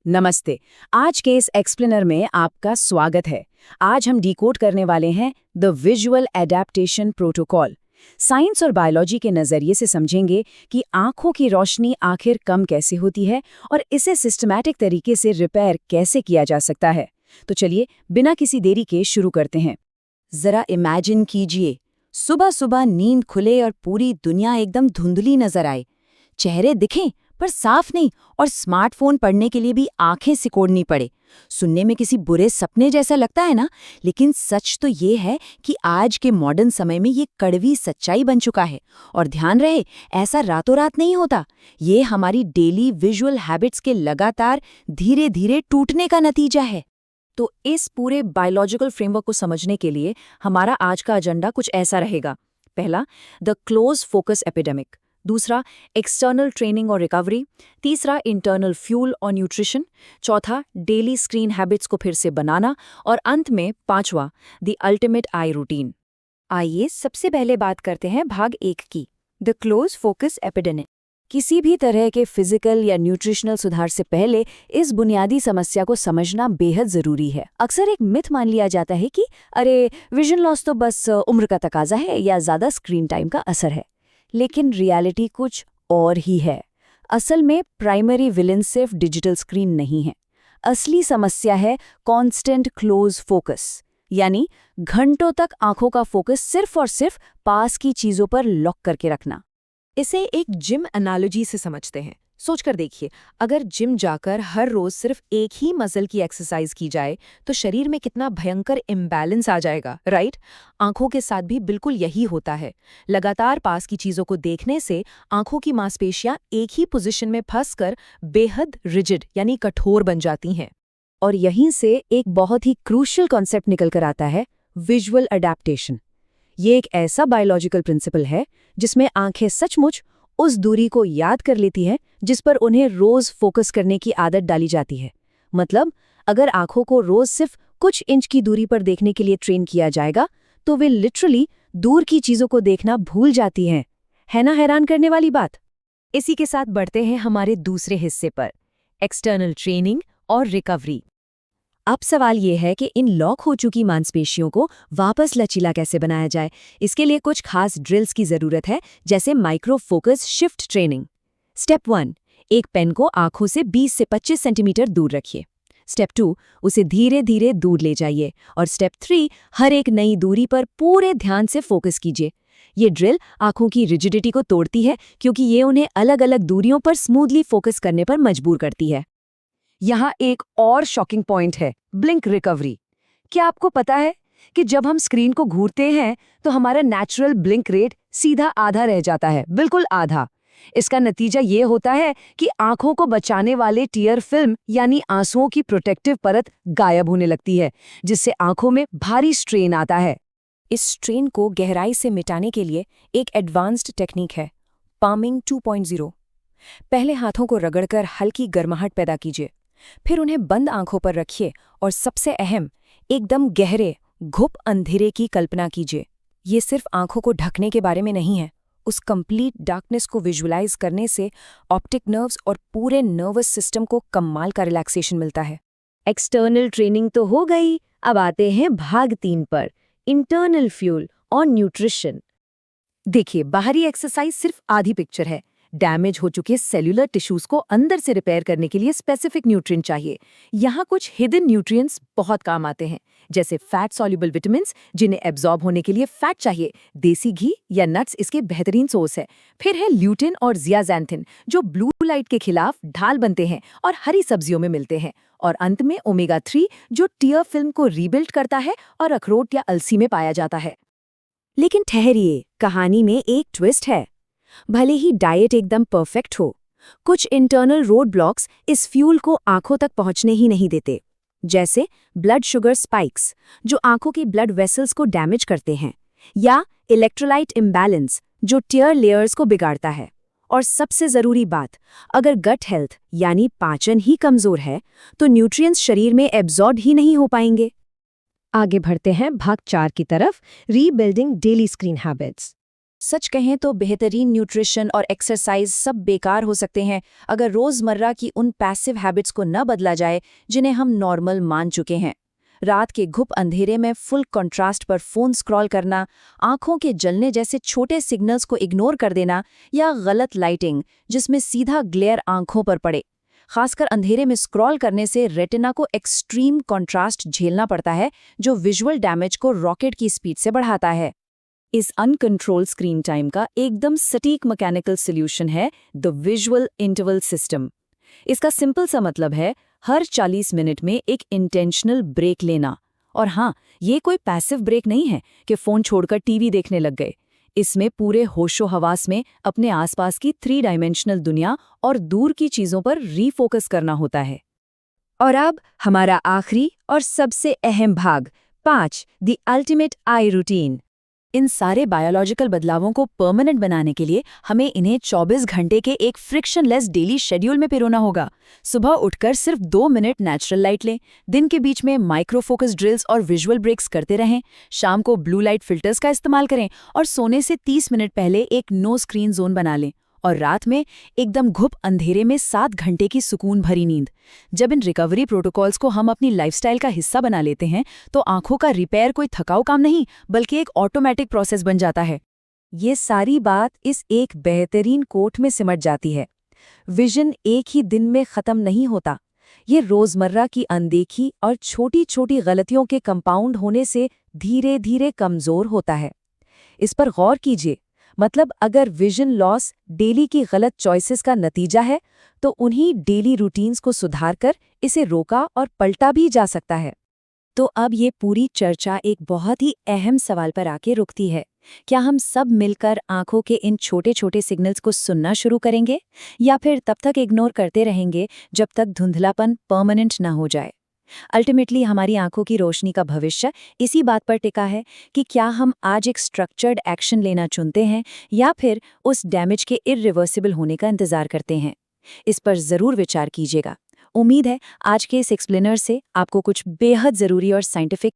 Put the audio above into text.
नमस्ते। आज के इस एक्सप्लेनर में आपका स्वागत है। आज हम डिकोड करने वाले हैं the visual adaptation protocol. Science और बायोलॉजी के नज़रिए से समझेंगे कि आंखों की रोशनी आखिर कम कैसे होती है और इसे सिस्टमैटिक तरीके से रिपेयर कैसे किया जा सकता है। तो चलिए बिना किसी देरी के शुरू करते हैं। जरा इमेजिन कीजिए, सुबह सुबह नींद खुले और पूरी दुनिया एकदम धुंधली नजर आए। चेहरे दिखें पर साफ नहीं, और स्मार्टफोन पढ़ने के लिए भी आंखें सिकोड़नी पड़े। सुनने में किसी बुरे सपने जैसा लगता है ना, लेकिन सच तो ये है कि आज के मॉडर्न समय में ये कड़वी सच्चाई बन चुका है। और ध्यान रहे, ऐसा रातों रात नहीं होता। ये हमारी डेली विजुअल हैबिट्स के लगातार धीरे धीरे टूटने का नतीजा है। तो इस पूरे बायोलॉजिकल फ्रेमवर्क को समझने के लिए हमारा आज का एजेंडा कुछ ऐसा रहेगा। पहला, द क्लोज फोकस एपिडेमिक। दूसरा, एक्सटर्नल ट्रेनिंग और रिकवरी। तीसरा, इंटरनल फ्यूल और न्यूट्रिशन। चौथा, डेली स्क्रीन हैबिट्स को फिर से बनाना। और अंत में पांचवा, द अल्टीमेट आई रूटीन। आइए सबसे पहले बात करते हैं भाग 1 की, द क्लोज फोकस एपिडेमिक। किसी भी तरह के फिजिकल या न्यूट्रिशनल सुधार से पहले इस बुनियादी समस्या को समझना बेहद जरूरी है। अक्सर एक मिथ मान लिया जाता है कि अरे, विजन लॉस तो बस उम्र का तकाजा है या ज्यादा स्क्रीन टाइम का असर है। लेकिन रियलिटी कुछ और ही है। असल में प्राइमरी विलेन सिर्फ डिजिटल स्क्रीन नहीं है। असली समस्या है कांस्टेंट क्लोज फोकस, यानी घंटों तक आंखों का फोकस सिर्फ और सिर्फ पास की चीजों पर लॉक करके रखना। इसे एक जिम एनालॉजी से समझते हैं। सोचकर देखिए, अगर जिम जाकर हर रोज सिर्फ एक ही मसल की एक्सरसाइज की जाए तो शरीर में कितना भयंकर इम्बैलेंस आ जाएगा, राइट? आंखों के साथ भी बिल्कुल यही होता है। लगातार पास की चीजों को देखने से आंखों की मांसपेशियां एक ही पोजीशन में फंसकर बेहद रिजिड यानी कठोर बन जाती हैं। और यहीं से एक बहुत ही क्रूशियल कॉन्सेप्ट निकल कर आता है, विजुअल अडैप्टेशन। ये एक ऐसा बायोलॉजिकल प्रिंसिपल है जिसमें आंखें सचमुच उस दूरी को याद कर लेती हैं जिस पर उन्हें रोज फोकस करने की आदत डाली जाती है। मतलब, अगर आंखों को रोज सिर्फ कुछ इंच की दूरी पर देखने के लिए ट्रेन किया जाएगा तो वे लिटरली दूर की चीजों को देखना भूल जाती हैं। है ना हैरान करने वाली बात? इसी के साथ बढ़ते हैं हमारे दूसरे हिस्से पर, एक्सटर्नल ट्रेनिंग और रिकवरी। अब सवाल ये है कि इन लॉक हो चुकी मांसपेशियों को वापस लचीला कैसे बनाया जाए। इसके लिए कुछ खास ड्रिल्स की जरूरत है, जैसे micro focus shift training. Step 1, एक पेन को आंखों से 20 से 25 सेंटीमीटर दूर रखिए। स्टेप 2, उसे धीरे धीरे दूर ले जाइए। और स्टेप 3, हर एक नई दूरी पर पूरे ध्यान से फोकस कीजिए। ये ड्रिल आंखों की रिजिडिटी को तोड़ती है, क्योंकि ये उन्हें अलग अलग दूरियों पर स्मूथली फोकस करने पर मजबूर करती है। यहाँ एक और शॉकिंग पॉइंट है, ब्लिंक रिकवरी। क्या आपको पता है कि जब हम स्क्रीन को घूरते हैं तो हमारा नेचुरल ब्लिंक रेट सीधा आधा रह जाता है, बिल्कुल आधा। इसका नतीजा ये होता है कि आंखों को बचाने वाले टीयर फिल्म यानी आंसुओं की प्रोटेक्टिव परत गायब होने लगती है, जिससे आंखों में भारी स्ट्रेन आता है। इस स्ट्रेन को गहराई से मिटाने के लिए एक एडवांस्ड टेक्निक है, पामिंग 2.0। पहले हाथों को रगड़कर हल्की गर्माहट पैदा कीजिए, फिर उन्हें बंद आंखों पर रखिए और सबसे अहम, एकदम गहरे घुप अंधेरे की कल्पना कीजिए। ये सिर्फ आंखों को ढकने के बारे में नहीं है। उस कंप्लीट डार्कनेस को विजुअलाइज करने से ऑप्टिक नर्व्स और पूरे नर्वस सिस्टम को कमाल का रिलैक्सेशन मिलता है। एक्सटर्नल ट्रेनिंग तो हो गई, अब आते हैं भाग 3 पर, इंटरनल फ्यूल और न्यूट्रिशन। देखिए, बाहरी एक्सरसाइज सिर्फ आधी पिक्चर है। डैमेज हो चुके सेल्यूलर टिश्यूज को अंदर से रिपेयर करने के लिए स्पेसिफिक न्यूट्रिएंट चाहिए। यहाँ कुछ हिडन न्यूट्रिएंट्स बहुत काम आते हैं, जैसे फैट सॉल्युबल विटामिन्स, जिन्हें एब्जॉर्ब होने के लिए फैट चाहिए। देसी घी या नट्स इसके बेहतरीन सोर्स है। फिर है ल्यूटिन और जियाज़ैंथिन, जो ब्लू लाइट के खिलाफ ढाल बनते हैं और हरी सब्जियों में मिलते हैं। और अंत में ओमेगा 3, जो टीयर फिल्म को रीबिल्ड करता है और अखरोट या अलसी में पाया जाता है। लेकिन ठहरिए, कहानी में एक ट्विस्ट है। भले ही डाइट एकदम परफेक्ट हो, कुछ इंटरनल रोड ब्लॉक्स इस फ्यूल को आंखों तक पहुंचने ही नहीं देते। जैसे ब्लड शुगर स्पाइक्स, जो आंखों की ब्लड वेसल्स को डैमेज करते हैं, या इलेक्ट्रोलाइट इम्बैलेंस, जो टीयर लेयर्स को बिगाड़ता है। और सबसे जरूरी बात, अगर गट हेल्थ यानी पाचन ही कमजोर है तो न्यूट्रिएंट्स शरीर में एब्जॉर्ब ही नहीं हो पाएंगे। आगे बढ़ते हैं भाग 4 की तरफ, रीबिल्डिंग डेली स्क्रीन हैबिट्स। सच कहें तो बेहतरीन न्यूट्रिशन और एक्सरसाइज सब बेकार हो सकते हैं अगर रोजमर्रा की उन पैसिव हैबिट्स को न बदला जाए जिन्हें हम नॉर्मल मान चुके हैं। रात के घुप अंधेरे में फुल कंट्रास्ट पर फोन स्क्रॉल करना, आंखों के जलने जैसे छोटे सिग्नल्स को इग्नोर कर देना, या गलत लाइटिंग जिसमें सीधा ग्लेयर आंखों पर पड़े। खासकर अंधेरे में स्क्रॉल करने से रेटिना को एक्सट्रीम कंट्रास्ट झेलना पड़ता है, जो विजुअल डैमेज को रॉकेट की स्पीड से बढ़ाता है। इस अनकंट्रोल्ड स्क्रीन टाइम का एकदम सटीक मैकेनिकल सॉल्यूशन है द विजुअल इंटरवल सिस्टम। इसका सिंपल सा मतलब है हर 40 मिनट में एक इंटेंशनल ब्रेक लेना। और हाँ, ये कोई पैसिव ब्रेक नहीं है कि फ़ोन छोड़कर टीवी देखने लग गए। इसमें पूरे होशो हवास में अपने आसपास की 3 डायमेंशनल दुनिया और दूर की चीज़ों पर रीफोकस करना होता है। और अब हमारा आखिरी और सबसे अहम भाग 5 द अल्टीमेट आई रूटीन। इन सारे बायोलॉजिकल बदलावों को परमानेंट बनाने के लिए हमें इन्हें 24 घंटे के एक फ्रिक्शनलेस डेली शेड्यूल में पिरोना होगा। सुबह उठकर सिर्फ 2 मिनट नेचुरल लाइट लें, दिन के बीच में माइक्रो फोकस ड्रिल्स और विजुअल ब्रेक्स करते रहें, शाम को ब्लू लाइट फिल्टर्स का इस्तेमाल करें और सोने से 30 मिनट पहले एक नो स्क्रीन जोन बना लें, और रात में एकदम घुप अंधेरे में 7 घंटे की सुकून भरी नींद। जब इन रिकवरी प्रोटोकॉल्स को हम अपनी लाइफस्टाइल का हिस्सा बना लेते हैं तो आंखों का रिपेयर कोई थकाऊ काम नहीं बल्कि एक ऑटोमेटिक प्रोसेस बन जाता है। ये सारी बात इस एक बेहतरीन कोट में सिमट जाती है। विजन एक ही दिन में खत्म नहीं होता। ये रोजमर्रा की अनदेखी और छोटी छोटी गलतियों के कंपाउंड होने से धीरे धीरे कमजोर होता है। इस पर गौर कीजिए। मतलब अगर विजन लॉस डेली की गलत चॉइसेस का नतीजा है तो उन्हीं डेली रूटीन्स को सुधारकर इसे रोका और पलटा भी जा सकता है। तो अब ये पूरी चर्चा एक बहुत ही अहम सवाल पर आके रुकती है। क्या हम सब मिलकर आंखों के इन छोटे छोटे सिग्नल्स को सुनना शुरू करेंगे, या फिर तब तक इग्नोर करते रहेंगे जब तक धुंधलापन परमानेंट ना हो जाए? अल्टीमेटली हमारी आंखों की रोशनी का भविष्य इसी बात पर टिका है कि क्या हम आज एक स्ट्रक्चर्ड एक्शन लेना चुनते हैं या फिर उस डैमेज के इर्रिवर्सिबल होने का इंतजार करते हैं। इस पर जरूर विचार कीजिएगा। उम्मीद है आज के इस एक्सप्लेनर से आपको कुछ बेहद ज़रूरी और साइंटिफिक